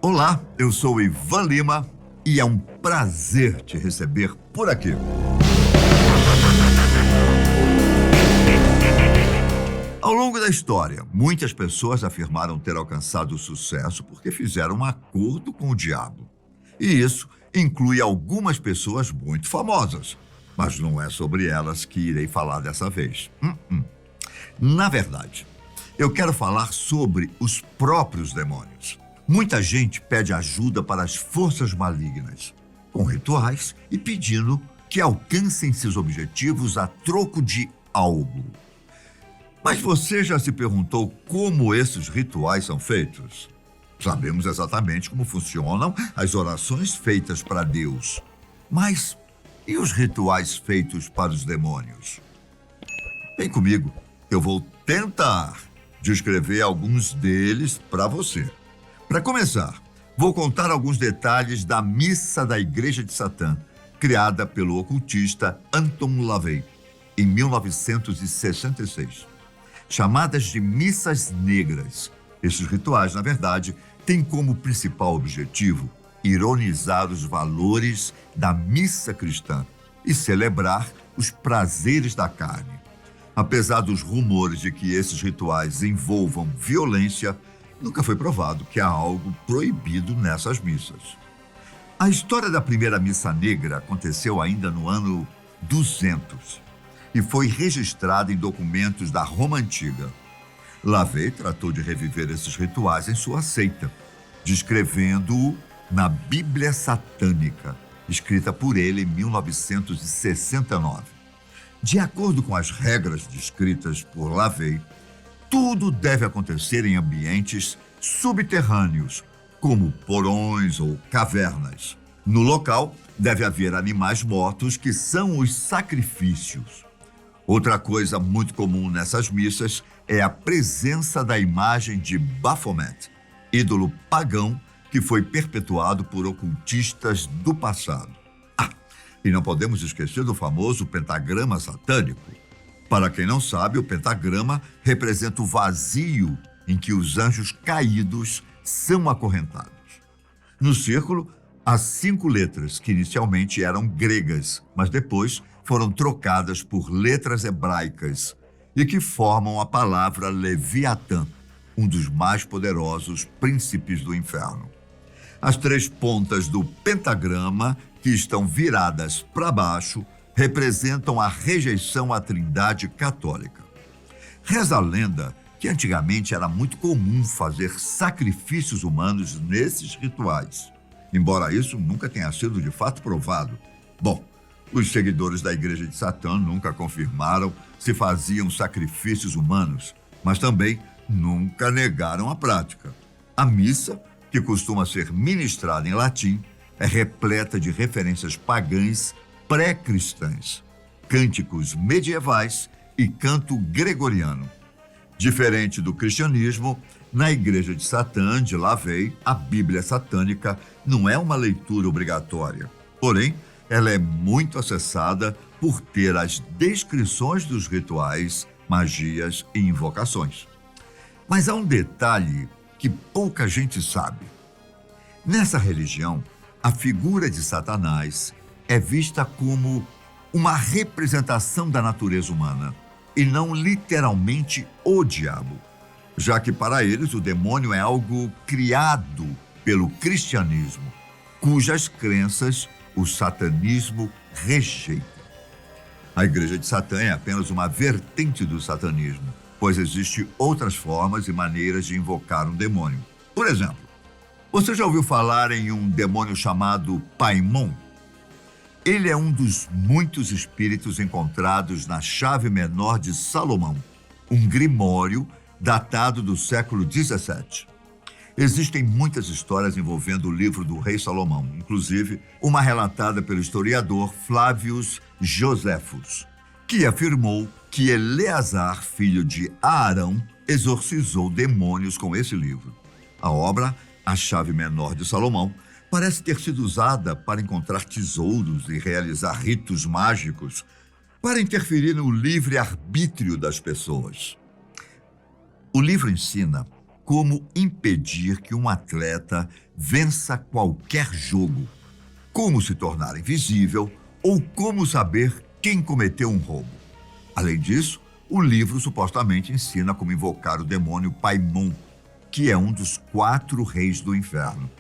Olá, eu sou Ivan Lima e é um prazer te receber por aqui. Ao longo da história, muitas pessoas afirmaram ter alcançado sucesso porque fizeram um acordo com o diabo. E isso inclui algumas pessoas muito famosas, mas não é sobre elas que irei falar dessa vez. Na verdade, eu quero falar sobre os próprios demônios. Muita gente pede ajuda para as forças malignas, com rituais e pedindo que alcancem seus objetivos a troco de algo. Mas você já se perguntou como esses rituais são feitos? Sabemos exatamente como funcionam as orações feitas para Deus. Mas e os rituais feitos para os demônios? Vem comigo, eu vou tentar descrever alguns deles para você. Para começar, vou contar alguns detalhes da missa da Igreja de Satã, criada pelo ocultista Anton LaVey, em 1966. Chamadas de missas negras, esses rituais, na verdade, têm como principal objetivo ironizar os valores da missa cristã e celebrar os prazeres da carne. Apesar dos rumores de que esses rituais envolvam violência, nunca foi provado que há algo proibido nessas missas. A história da primeira missa negra aconteceu ainda no ano 200 e foi registrada em documentos da Roma Antiga. LaVey tratou de reviver esses rituais em sua seita, descrevendo-o na Bíblia Satânica, escrita por ele em 1969. De acordo com as regras descritas por LaVey, tudo deve acontecer em ambientes subterrâneos, como porões ou cavernas. No local, deve haver animais mortos, que são os sacrifícios. Outra coisa muito comum nessas missas é a presença da imagem de Baphomet, ídolo pagão que foi perpetuado por ocultistas do passado. E não podemos esquecer do famoso pentagrama satânico. Para quem não sabe, o pentagrama representa o vazio em que os anjos caídos são acorrentados. No círculo, há 5 letras que inicialmente eram gregas, mas depois foram trocadas por letras hebraicas e que formam a palavra Leviatã, um dos mais poderosos príncipes do inferno. As 3 pontas do pentagrama, que estão viradas para baixo, representam a rejeição à Trindade católica. Reza a lenda que antigamente era muito comum fazer sacrifícios humanos nesses rituais, embora isso nunca tenha sido de fato provado. Bom, os seguidores da Igreja de Satã nunca confirmaram se faziam sacrifícios humanos, mas também nunca negaram a prática. A missa, que costuma ser ministrada em latim, é repleta de referências pagãs pré-cristãs, cânticos medievais e canto gregoriano. Diferente do cristianismo, na Igreja de Satã, de LaVey, a Bíblia Satânica não é uma leitura obrigatória. Porém, ela é muito acessada por ter as descrições dos rituais, magias e invocações. Mas há um detalhe que pouca gente sabe. Nessa religião, a figura de Satanás é vista como uma representação da natureza humana e não literalmente o diabo, já que para eles o demônio é algo criado pelo cristianismo, cujas crenças o satanismo rejeita. A Igreja de Satã é apenas uma vertente do satanismo, pois existem outras formas e maneiras de invocar um demônio. Por exemplo, você já ouviu falar em um demônio chamado Paimon? Ele é um dos muitos espíritos encontrados na chave menor de Salomão, um grimório datado do século 17. Existem muitas histórias envolvendo o livro do rei Salomão, inclusive uma relatada pelo historiador Flavius Josephus, que afirmou que Eleazar, filho de Arão, exorcizou demônios com esse livro. A obra, A Chave Menor de Salomão, parece ter sido usada para encontrar tesouros e realizar ritos mágicos para interferir no livre-arbítrio das pessoas. O livro ensina como impedir que um atleta vença qualquer jogo, como se tornar invisível ou como saber quem cometeu um roubo. Além disso, o livro supostamente ensina como invocar o demônio Paimon, que é um dos 4 reis do inferno.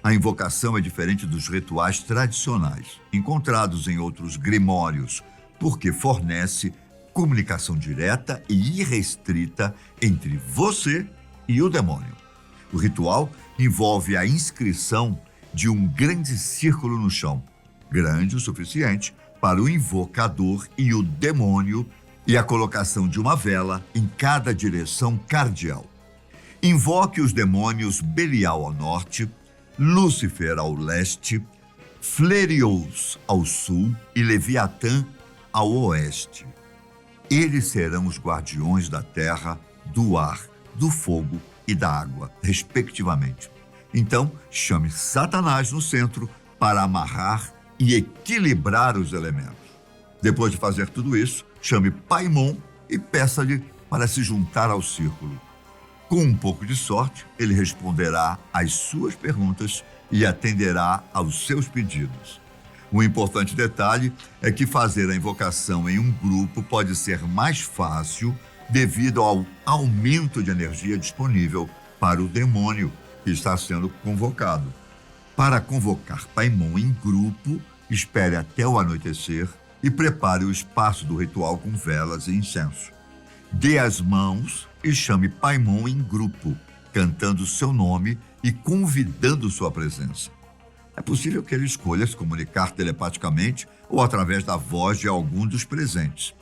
A invocação é diferente dos rituais tradicionais, encontrados em outros grimórios, porque fornece comunicação direta e irrestrita entre você e o demônio. O ritual envolve a inscrição de um grande círculo no chão, grande o suficiente para o invocador e o demônio, e a colocação de uma vela em cada direção cardial. Invoque os demônios Belial ao norte, Lúcifer ao leste, Flerious ao sul e Leviatã ao oeste. Eles serão os guardiões da terra, do ar, do fogo e da água, respectivamente. Então, chame Satanás no centro para amarrar e equilibrar os elementos. Depois de fazer tudo isso, chame Paimon e peça-lhe para se juntar ao círculo. Com um pouco de sorte, ele responderá às suas perguntas e atenderá aos seus pedidos. Um importante detalhe é que fazer a invocação em um grupo pode ser mais fácil devido ao aumento de energia disponível para o demônio que está sendo convocado. Para convocar Paimon em grupo, espere até o anoitecer e prepare o espaço do ritual com velas e incenso. Dê as mãos e chame Paimon em grupo, cantando seu nome e convidando sua presença. É possível que ele escolha se comunicar telepaticamente ou através da voz de algum dos presentes.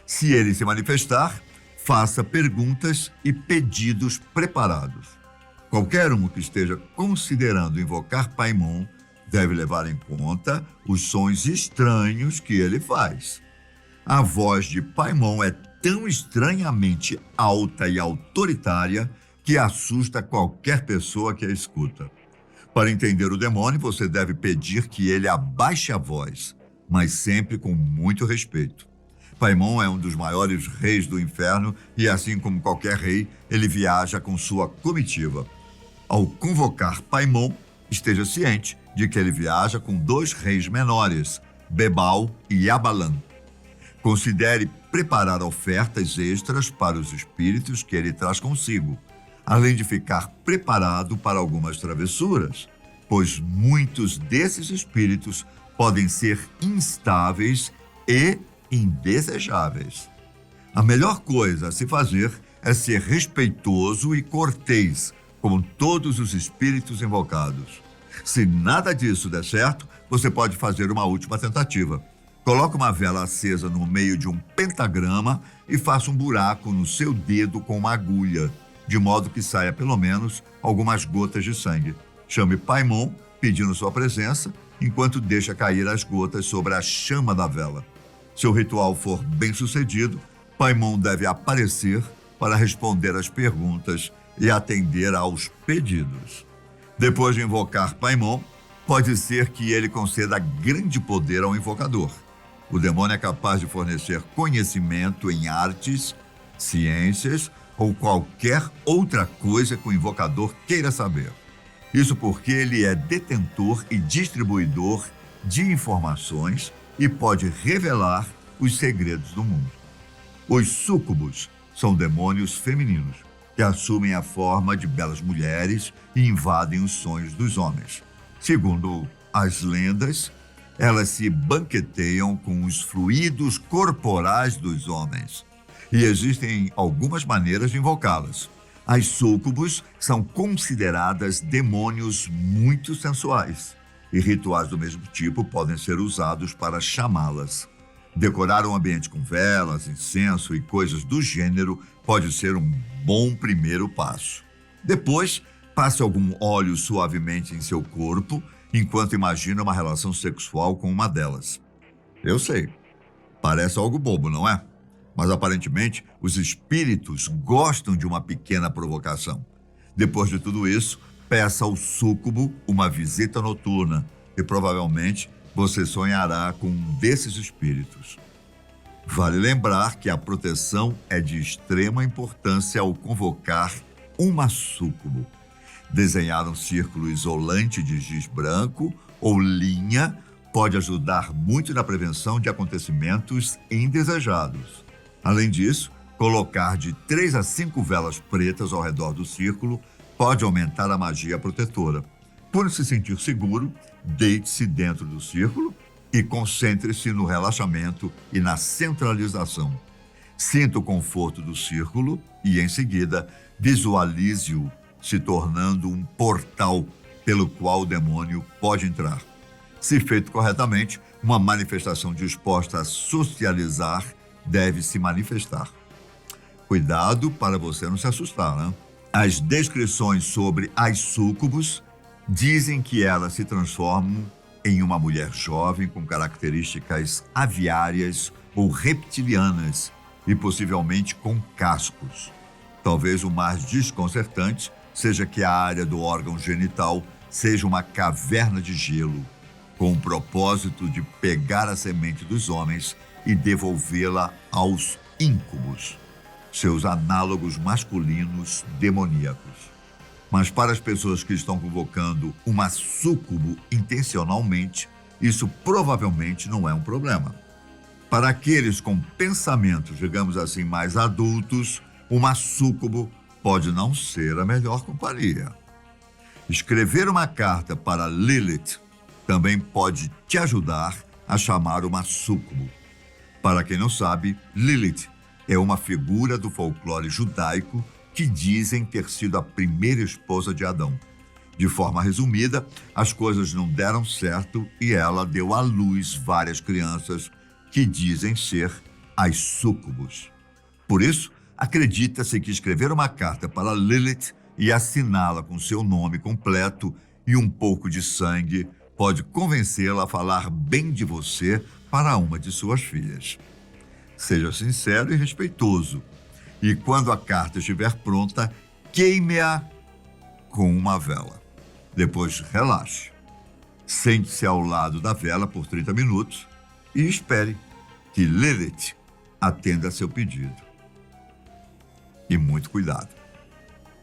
Se ele se manifestar, faça perguntas e pedidos preparados. Qualquer um que esteja considerando invocar Paimon deve levar em conta os sons estranhos que ele faz. A voz de Paimon é tão estranhamente alta e autoritária que assusta qualquer pessoa que a escuta. Para entender o demônio, você deve pedir que ele abaixe a voz, mas sempre com muito respeito. Paimon é um dos maiores reis do inferno e, assim como qualquer rei, ele viaja com sua comitiva. Ao convocar Paimon, esteja ciente de que ele viaja com 2 reis menores, Bebal e Abalan. Considere preparar ofertas extras para os espíritos que ele traz consigo, além de ficar preparado para algumas travessuras, pois muitos desses espíritos podem ser instáveis e indesejáveis. A melhor coisa a se fazer é ser respeitoso e cortês com todos os espíritos invocados. Se nada disso der certo, você pode fazer uma última tentativa. Coloque uma vela acesa no meio de um pentagrama e faça um buraco no seu dedo com uma agulha, de modo que saia pelo menos algumas gotas de sangue. Chame Paimon, pedindo sua presença, enquanto deixa cair as gotas sobre a chama da vela. Se o ritual for bem sucedido, Paimon deve aparecer para responder às perguntas e atender aos pedidos. Depois de invocar Paimon, pode ser que ele conceda grande poder ao invocador. O demônio é capaz de fornecer conhecimento em artes, ciências ou qualquer outra coisa que o invocador queira saber. Isso porque ele é detentor e distribuidor de informações e pode revelar os segredos do mundo. Os súcubos são demônios femininos que assumem a forma de belas mulheres e invadem os sonhos dos homens. Segundo as lendas, elas se banqueteiam com os fluidos corporais dos homens. E existem algumas maneiras de invocá-las. As súcubos são consideradas demônios muito sensuais, e rituais do mesmo tipo podem ser usados para chamá-las. Decorar um ambiente com velas, incenso e coisas do gênero pode ser um bom primeiro passo. Depois, passe algum óleo suavemente em seu corpo, enquanto imagina uma relação sexual com uma delas. Eu sei, parece algo bobo, não é? Mas aparentemente, os espíritos gostam de uma pequena provocação. Depois de tudo isso, peça ao súcubo uma visita noturna e provavelmente você sonhará com um desses espíritos. Vale lembrar que a proteção é de extrema importância ao convocar uma súcubo. Desenhar um círculo isolante de giz branco ou linha pode ajudar muito na prevenção de acontecimentos indesejados. Além disso, colocar de 3 a 5 velas pretas ao redor do círculo pode aumentar a magia protetora. Quando se sentir seguro, deite-se dentro do círculo e concentre-se no relaxamento e na centralização. Sinta o conforto do círculo e, em seguida, visualize-o se tornando um portal pelo qual o demônio pode entrar. Se feito corretamente, uma manifestação disposta a socializar deve se manifestar. Cuidado para você não se assustar, né? As descrições sobre as súcubos dizem que elas se transformam em uma mulher jovem com características aviárias ou reptilianas e possivelmente com cascos. Talvez o mais desconcertante seja que a área do órgão genital seja uma caverna de gelo, com o propósito de pegar a semente dos homens e devolvê-la aos íncubos, seus análogos masculinos demoníacos. Mas para as pessoas que estão convocando uma súcubo intencionalmente, isso provavelmente não é um problema. Para aqueles com pensamentos, digamos assim, mais adultos, uma súcubo pode não ser a melhor companhia. Escrever uma carta para Lilith também pode te ajudar a chamar uma súcubo. Para quem não sabe, Lilith é uma figura do folclore judaico que dizem ter sido a primeira esposa de Adão. De forma resumida, as coisas não deram certo e ela deu à luz várias crianças que dizem ser as súcubos. Por isso, acredita-se que escrever uma carta para Lilith e assiná-la com seu nome completo e um pouco de sangue pode convencê-la a falar bem de você para uma de suas filhas. Seja sincero e respeitoso. E quando a carta estiver pronta, queime-a com uma vela. Depois, relaxe. Sente-se ao lado da vela por 30 minutos e espere que Lilith atenda seu pedido. E muito cuidado.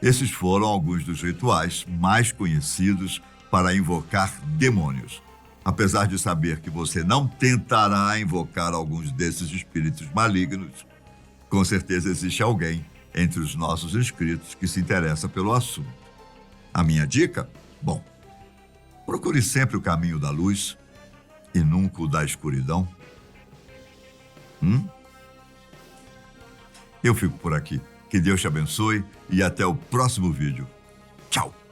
Esses foram alguns dos rituais mais conhecidos para invocar demônios. Apesar de saber que você não tentará invocar alguns desses espíritos malignos, com certeza existe alguém entre os nossos inscritos que se interessa pelo assunto. A minha dica? Bom, procure sempre o caminho da luz e nunca o da escuridão. Eu fico por aqui. Que Deus te abençoe e até o próximo vídeo. Tchau!